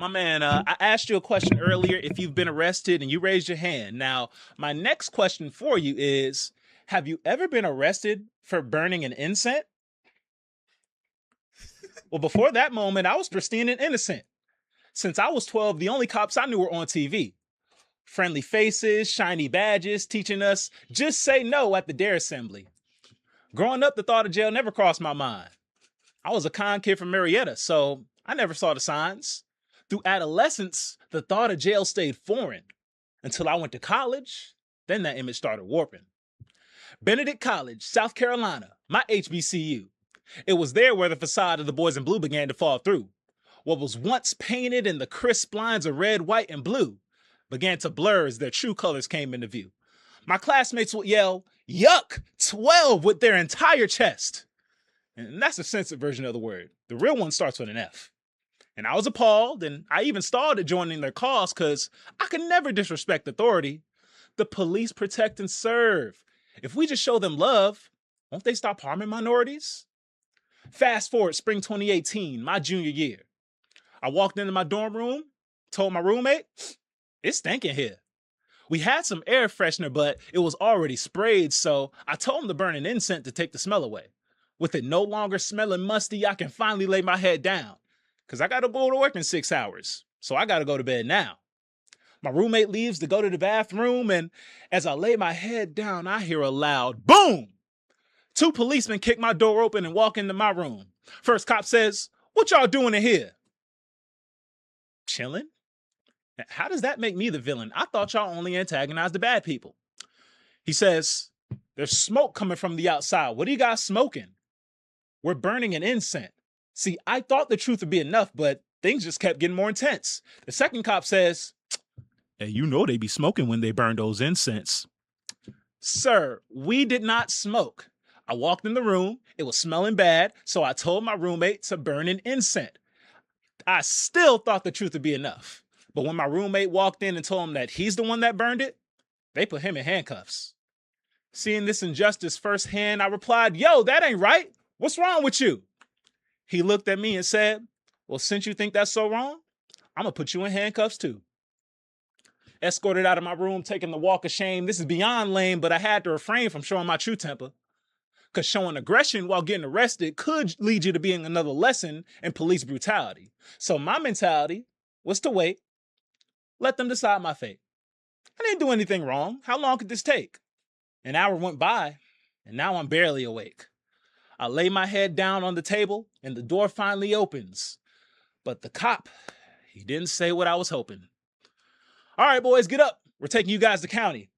My man, I asked you a question earlier if you've been arrested and you raised your hand. Now, my next question for you is, have you ever been arrested for burning an incense? Well, before that moment, I was pristine and innocent. Since I was 12, the only cops I knew were on TV. Friendly faces, shiny badges, teaching us just say no at the dare assembly. Growing up, the thought of jail never crossed my mind. I was a con kid from Marietta, so I never saw the signs. Through adolescence, the thought of jail stayed foreign until I went to college. Then that image started warping. Benedict College, South Carolina, my HBCU. It was there where the facade of the boys in blue began to fall through. What was once painted in the crisp lines of red, white, and blue began to blur as their true colors came into view. My classmates would yell, "Yuck, 12" with their entire chest. And that's a censored version of the word. The real one starts with an F. And I was appalled, and I even stalled at joining their cause because I could never disrespect authority. The police protect and serve. If we just show them love, won't they stop harming minorities? Fast forward spring 2018, my junior year. I walked into my dorm room, told my roommate, "It's stinking here." We had some air freshener, but it was already sprayed, so I told him to burn an incense to take the smell away. With it no longer smelling musty, I can finally lay my head down, because I got to go to work in 6 hours, so I got to go to bed now. My roommate leaves to go to the bathroom, and as I lay my head down, I hear a loud boom. 2 policemen kick my door open and walk into my room. First cop says, "What y'all doing in here?" Chilling? How does that make me the villain? I thought y'all only antagonized the bad people. He says, "There's smoke coming from the outside. What are you guys smoking?" "We're burning an incense." See, I thought the truth would be enough, but things just kept getting more intense. The second cop says, "Hey, you know they be smoking when they burn those incense." Sir, we did not smoke. I walked in the room. It was smelling bad, so I told my roommate to burn an incense. I still thought the truth would be enough. But when my roommate walked in and told him that he's the one that burned it, they put him in handcuffs. Seeing this injustice firsthand, I replied, "Yo, that ain't right. What's wrong with you?" He looked at me and said, "Well, since you think that's so wrong, I'm going to put you in handcuffs too." Escorted out of my room, taking the walk of shame. This is beyond lame, but I had to refrain from showing my true temper. Because showing aggression while getting arrested could lead you to being another lesson in police brutality. So my mentality was to wait, let them decide my fate. I didn't do anything wrong. How long could this take? An hour went by, and now I'm barely awake. I lay my head down on the table, and the door finally opens. But the cop, he didn't say what I was hoping. "All right, boys, get up. We're taking you guys to county."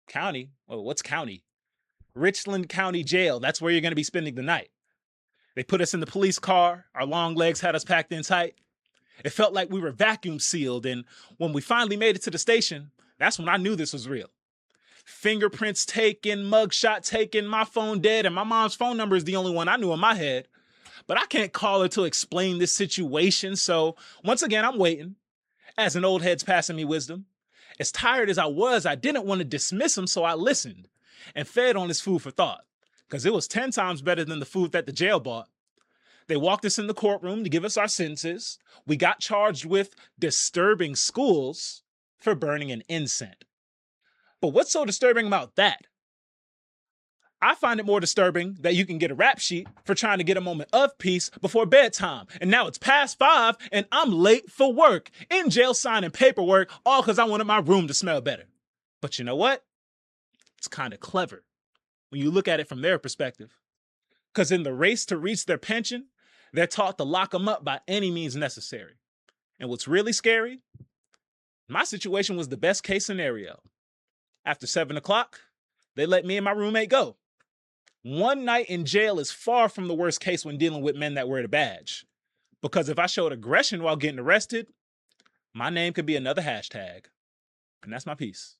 County? Well, what's county? Richland County Jail. That's where you're going to be spending the night. They put us in the police car. Our long legs had us packed in tight. It felt like we were vacuum sealed. And when we finally made it to the station, that's when I knew this was real. Fingerprints taken, mugshot taken, my phone dead, and my mom's phone number is the only one I knew in my head. But I can't call her to explain this situation. So once again, I'm waiting as an old head's passing me wisdom. As tired as I was, I didn't want to dismiss him, so I listened and fed on his food for thought, because it was 10 times better than the food that the jail bought. They walked us in the courtroom to give us our sentences. We got charged with disturbing schools for burning an incense. But what's so disturbing about that? I find it more disturbing that you can get a rap sheet for trying to get a moment of peace before bedtime. And now it's past 5 and I'm late for work, in jail signing paperwork, all because I wanted my room to smell better. But you know what? It's kind of clever when you look at it from their perspective. Because in the race to reach their pension, they're taught to lock them up by any means necessary. And what's really scary, my situation was the best case scenario. After 7 o'clock, they let me and my roommate go. One night in jail is far from the worst case when dealing with men that wear the badge. Because if I showed aggression while getting arrested, my name could be another hashtag. And that's my piece.